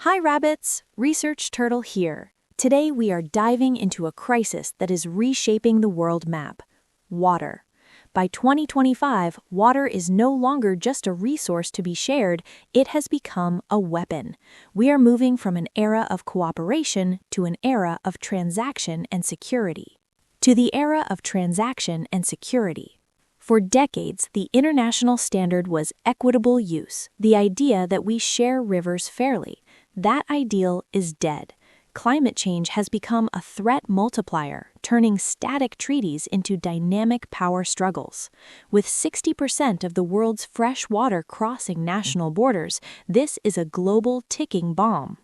Hi rabbits, Research Turtle here. Today we are diving into a crisis that is reshaping the world map: water. By 2025, water is no longer just a resource to be shared, it has become a weapon. We are moving from an era of cooperation to an era of transaction and security. To the era of transaction and security. For decades, the international standard was equitable use, the idea that we share rivers fairly. That ideal is dead. Climate change has become a threat multiplier, turning static treaties into dynamic power struggles. With 60% of the world's fresh water crossing national borders, this is a global ticking bomb.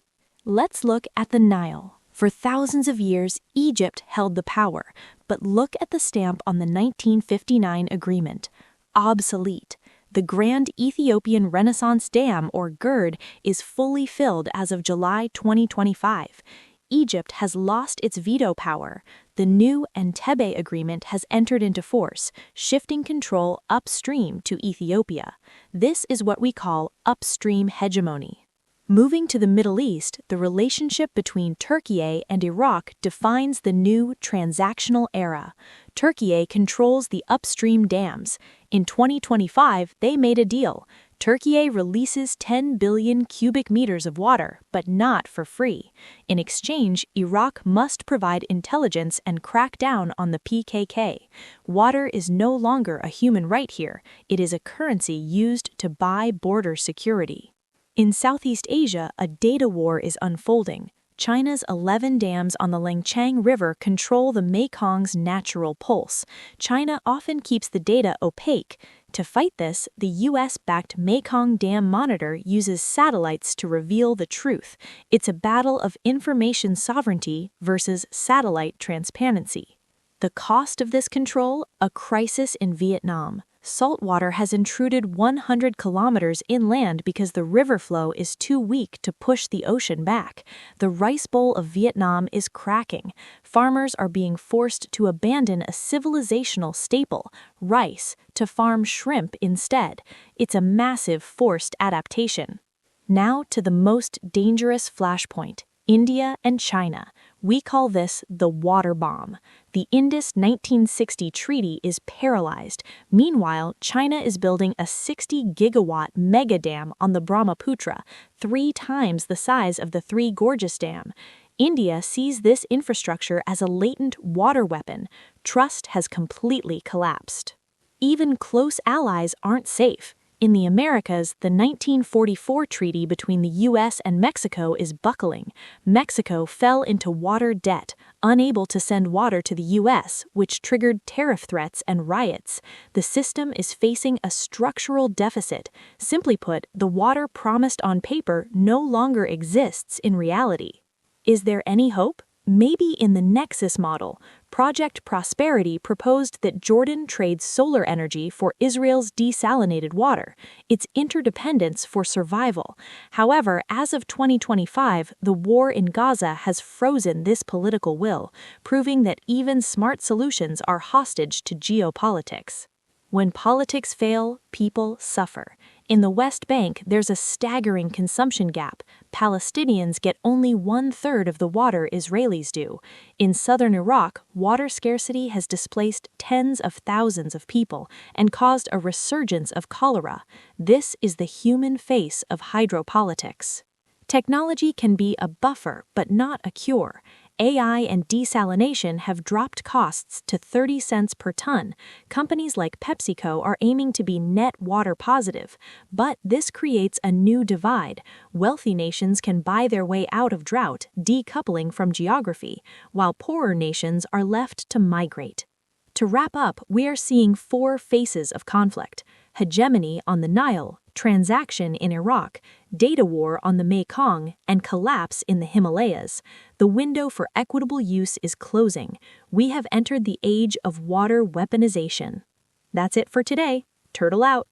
Let's look at the Nile. For thousands of years, Egypt held the power, but look at the stamp on the 1959 agreement. Obsolete. The Grand Ethiopian Renaissance Dam, or GERD, is fully filled as of July 2025. Egypt has lost its veto power. The new Entebbe Agreement has entered into force, shifting control upstream to Ethiopia. This is what we call upstream hegemony. Moving to the Middle East, the relationship between Turkey and Iraq defines the new transactional era. Turkey controls the upstream dams. In 2025, they made a deal. Turkey releases 10 billion cubic meters of water, but not for free. In exchange, Iraq must provide intelligence and crack down on the PKK. Water is no longer a human right here. It is a currency used to buy border security. In Southeast Asia, a data war is unfolding. China's 11 dams on the Mekong River control the Mekong's natural pulse. China often keeps the data opaque. To fight this, the US-backed Mekong Dam Monitor uses satellites to reveal the truth. It's a battle of information sovereignty versus satellite transparency. The cost of this control? A crisis in Vietnam. Saltwater has intruded 100 kilometers inland because the river flow is too weak to push the ocean back. The Rice Bowl of Vietnam is cracking. Farmers are being forced to abandon a civilizational staple, rice, to farm shrimp instead. It's a massive forced adaptation. Now to the most dangerous flashpoint: India and China. We call this the water bomb. The Indus 1960 treaty is paralyzed. Meanwhile, China is building a 60-gigawatt mega dam on the Brahmaputra, 3 times the size of the Three Gorges Dam. India sees this infrastructure as a latent water weapon. Trust has completely collapsed. Even close allies aren't safe. In the Americas, the 1944 treaty between the U.S. and Mexico is buckling. Mexico fell into water debt, unable to send water to the U.S., which triggered tariff threats and riots. The system is facing a structural deficit. Simply put, the water promised on paper no longer exists in reality. Is there any hope? Maybe in the Nexus model. Project Prosperity proposed that Jordan trades solar energy for Israel's desalinated water, its interdependence for survival. However, as of 2025, the war in Gaza has frozen this political will, proving that even smart solutions are hostage to geopolitics. When politics fail, people suffer. In the West Bank, there's a staggering consumption gap. Palestinians get only 1/3 of the water Israelis do. In southern Iraq, water scarcity has displaced tens of thousands of people and caused a resurgence of cholera. This is the human face of hydropolitics. Technology can be a buffer, but not a cure. AI and desalination have dropped costs to 30 cents per ton. Companies like PepsiCo are aiming to be net water positive, but this creates a new divide. Wealthy nations can buy their way out of drought, decoupling from geography, while poorer nations are left to migrate. To wrap up, we are seeing 4 phases of conflict: hegemony on the Nile, transaction in Iraq, data war on the Mekong, and collapse in the Himalayas. The window for equitable use is closing. We have entered the age of water weaponization. That's it for today. Turtle out.